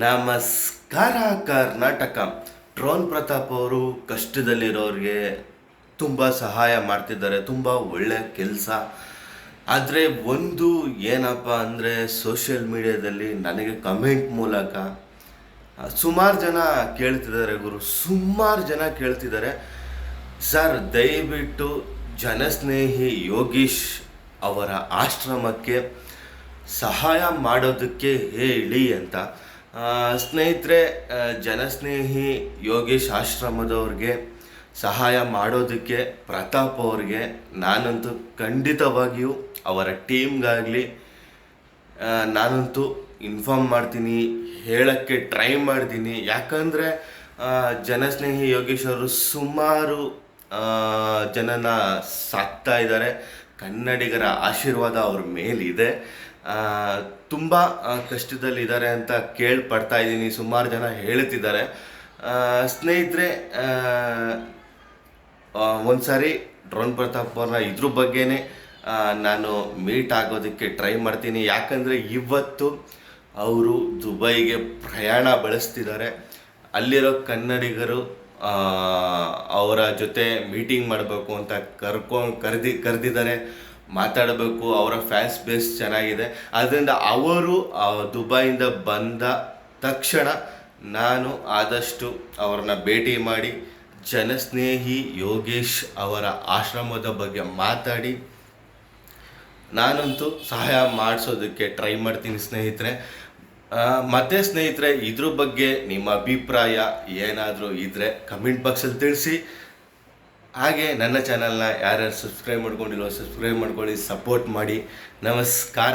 ನಮಸ್ಕಾರ ಕರ್ನಾಟಕ. ಡ್ರೋನ್ ಪ್ರತಾಪ್ ಅವರು ಕಷ್ಟದಲ್ಲಿರೋರಿಗೆ ತುಂಬ ಸಹಾಯ ಮಾಡ್ತಿದ್ದಾರೆ, ತುಂಬ ಒಳ್ಳೆ ಕೆಲಸ. ಆದರೆ ಒಂದು ಏನಪ್ಪ ಅಂದರೆ ಸೋಷಿಯಲ್ ಮೀಡಿಯಾದಲ್ಲಿ ನನಗೆ ಕಮೆಂಟ್ ಮೂಲಕ ಸುಮಾರು ಜನ ಕೇಳ್ತಿದ್ದಾರೆ, ಸುಮಾರು ಜನ ಕೇಳ್ತಿದ್ದಾರೆ, ಸರ್ ದಯವಿಟ್ಟು ಜನಸ್ನೇಹಿ ಯೋಗೀಶ್ ಅವರ ಆಶ್ರಮಕ್ಕೆ ಸಹಾಯ ಮಾಡೋದಕ್ಕೆ ಹೇಳಿ ಅಂತ. ಸ್ನೇಹಿತರೆ, ಜನಸ್ನೇಹಿ ಯೋಗೇಶ್ ಆಶ್ರಮದವ್ರಿಗೆ ಸಹಾಯ ಮಾಡೋದಕ್ಕೆ ಪ್ರತಾಪ್ ಅವ್ರಿಗೆ ನಾನಂತೂ ಖಂಡಿತವಾಗಿಯೂ ಅವರ ಟೀಮ್ಗಾಗಲಿ ನಾನಂತೂ ಇನ್ಫಾರ್ಮ್ ಮಾಡ್ತೀನಿ, ಹೇಳೋಕ್ಕೆ ಟ್ರೈ ಮಾಡ್ತೀನಿ. ಯಾಕಂದರೆ ಜನಸ್ನೇಹಿ ಯೋಗೇಶ್ ಅವರು ಸುಮಾರು ಜನನ ಸಾಕ್ತಾ ಇದ್ದಾರೆ. ಕನ್ನಡಿಗರ ಆಶೀರ್ವಾದ ಅವ್ರ ಮೇಲಿದೆ. ತುಂಬ ಕಷ್ಟದಲ್ಲಿದ್ದಾರೆ ಅಂತ ಕೇಳ್ಪಡ್ತಾ ಇದ್ದೀನಿ, ಸುಮಾರು ಜನ ಹೇಳ್ತಿದ್ದಾರೆ. ಸ್ನೇಹಿತರೆ, ಒಂದು ಸಾರಿ ಡ್ರೋನ್ ಪ್ರತಾಪ್ ಅವ್ರನ್ನ ಇದ್ರ ಬಗ್ಗೆನೇ ನಾನು ಮೀಟ್ ಆಗೋದಕ್ಕೆ ಟ್ರೈ ಮಾಡ್ತೀನಿ. ಯಾಕಂದರೆ ಇವತ್ತು ಅವರು ದುಬೈಗೆ ಪ್ರಯಾಣ ಬೆಳೆಸ್ತಿದ್ದಾರೆ. ಅಲ್ಲಿರೋ ಕನ್ನಡಿಗರು ಅವರ ಜೊತೆ ಮೀಟಿಂಗ್ ಮಾಡಬೇಕು ಅಂತ ಕರೆದಿದ್ದಾರೆ, ಮಾತಾಡಬೇಕು. ಅವರ ಫ್ಯಾನ್ಸ್ ಬೇಸ್ ಚೆನ್ನಾಗಿದೆ. ಅದರಿಂದ ಅವರು ದುಬೈಯಿಂದ ಬಂದ ತಕ್ಷಣ ನಾನು ಆದಷ್ಟು ಅವ್ರನ್ನ ಭೇಟಿ ಮಾಡಿ ಜನಸ್ನೇಹಿ ಯೋಗೇಶ್ ಅವರ ಆಶ್ರಮದ ಬಗ್ಗೆ ಮಾತಾಡಿ ನಾನಂತೂ ಸಹಾಯ ಮಾಡಿಸೋದಕ್ಕೆ ಟ್ರೈ ಮಾಡ್ತೀನಿ ಸ್ನೇಹಿತರೆ. ಮತ್ತು ಸ್ನೇಹಿತರೆ, ಇದ್ರ ಬಗ್ಗೆ ನಿಮ್ಮ ಅಭಿಪ್ರಾಯ ಏನಾದರೂ ಇದ್ದರೆ ಕಮೆಂಟ್ ಬಾಕ್ಸಲ್ಲಿ ತಿಳಿಸಿ. ಹಾಗೆ ನನ್ನ ಚಾನಲ್ನ ಯಾರ್ಯಾರು ಸಬ್ಸ್ಕ್ರೈಬ್ ಮಾಡ್ಕೊಂಡಿಲ್ವೋ ಸಬ್ಸ್ಕ್ರೈಬ್ ಮಾಡ್ಕೊಳ್ಳಿ, ಸಪೋರ್ಟ್ ಮಾಡಿ. ನಮಸ್ಕಾರ.